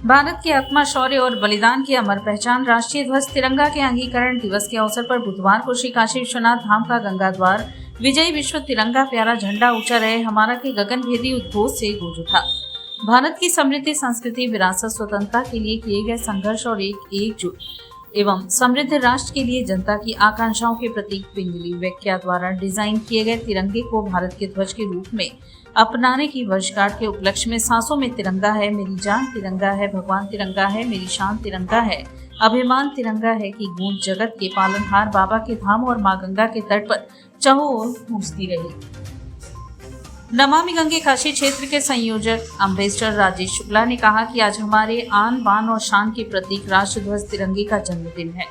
भारत की आत्मा, शौर्य और बलिदान की अमर पहचान राष्ट्रीय ध्वज तिरंगा के अंगीकरण दिवस के अवसर पर बुधवार को श्री काशी विश्वनाथ धाम का गंगा द्वार विजयी विश्व तिरंगा प्यारा झंडा ऊंचा रहे हमारा के गगनभेदी उद्घोष से गूंज उठा। भारत की समृद्ध संस्कृति, विरासत, स्वतंत्रता के लिए किए गए संघर्ष और एकजुट एवं समृद्ध राष्ट्र के लिए जनता की आकांक्षाओं के प्रतीक पिंगली व्याख्या द्वारा डिजाइन किए गए तिरंगे को भारत के ध्वज के रूप में अपनाने की वर्षगांठ के उपलक्ष्य में सांसों में तिरंगा है, मेरी जान तिरंगा है, भगवान तिरंगा है, मेरी शान तिरंगा है, अभिमान तिरंगा है कि गूंज जगत के पालनहार बाबा के धाम और मां गंगा के तट पर चहुओर गूंजती रही। नमामि गंगे काशी क्षेत्र के संयोजक अम्बेसडर राजेश शुक्ला ने कहा कि आज हमारे आन बान और शान के प्रतीक राष्ट्र ध्वज तिरंगे का जन्मदिन है।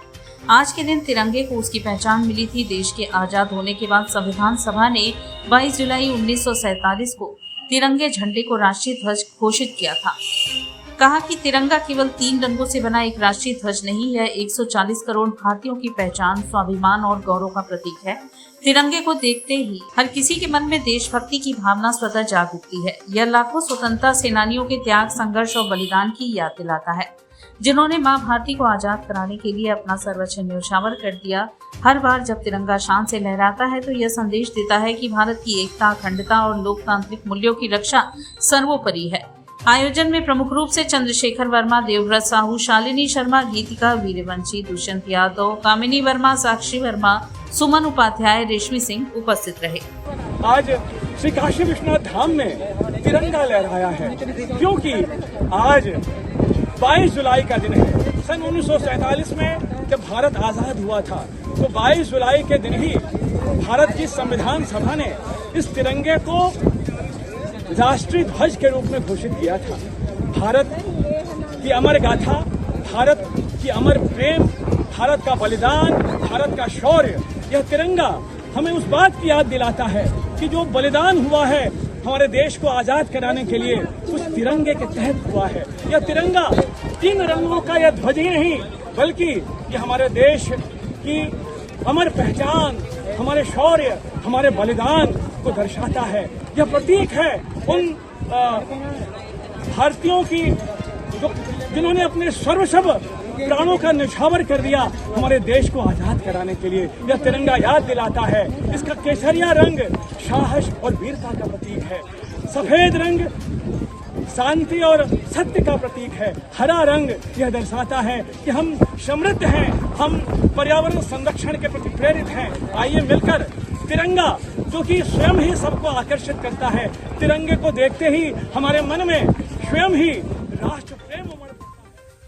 आज के दिन तिरंगे को उसकी पहचान मिली थी। देश के आजाद होने के बाद संविधान सभा ने 22 जुलाई 1947 को तिरंगे झंडे को राष्ट्रीय ध्वज घोषित किया था। कहा कि तिरंगा केवल 3 रंगों से बना एक राष्ट्रीय ध्वज नहीं है, 140 करोड़ भारतीयों की पहचान, स्वाभिमान और गौरव का प्रतीक है। तिरंगे को देखते ही हर किसी के मन में देशभक्ति की भावना स्वतः जाग उठती है। यह लाखों स्वतंत्रता सेनानियों के त्याग, संघर्ष और बलिदान की याद दिलाता है, जिन्होंने मां भारती को आजाद कराने के लिए अपना सर्वस्व न्योछावर कर दिया। हर बार जब तिरंगा शान से लहराता है तो यह संदेश देता है कि भारत की एकता, अखंडता और लोकतांत्रिक मूल्यों की रक्षा सर्वोपरि है। आयोजन में प्रमुख रूप से चंद्रशेखर वर्मा, देवव्रत साहू, शालिनी शर्मा, गीतिका वीरवंशी, दुष्यंत यादव, कामिनी वर्मा, साक्षी वर्मा, सुमन उपाध्याय, रेशमी सिंह उपस्थित रहे। आज श्री काशी विश्वनाथ धाम में तिरंगा लहराया है क्योंकि आज 22 जुलाई का दिन है। सन 1947 में जब भारत आजाद हुआ था तो 22 जुलाई के दिन ही भारत की संविधान सभा ने इस तिरंगे को राष्ट्रीय ध्वज के रूप में घोषित किया था। भारत की अमर गाथा, भारत की अमर प्रेम, भारत का बलिदान, भारत का शौर्य, यह तिरंगा हमें उस बात की याद दिलाता है कि जो बलिदान हुआ है हमारे देश को आजाद कराने के लिए उस तिरंगे के तहत हुआ है। यह तिरंगा 3 रंगों का यह ध्वज ही नहीं बल्कि ये हमारे देश की अमर पहचान, हमारे शौर्य, हमारे बलिदान को दर्शाता है। यह प्रतीक है उन भारतीयों की जिन्होंने अपने सर्वस्व प्राणों का न्यौछावर कर दिया हमारे देश को आजाद कराने के लिए। यह तिरंगा याद दिलाता है। इसका केसरिया रंग साहस और वीरता का प्रतीक है, सफेद रंग शांति और सत्य का प्रतीक है, हरा रंग यह दर्शाता है कि हम समृद्ध हैं, हम पर्यावरण संरक्षण के प्रति प्रेरित हैं। आइए मिलकर तिरंगा जो कि स्वयं ही सबको आकर्षित करता है, तिरंगे को देखते ही हमारे मन में स्वयं ही राष्ट्र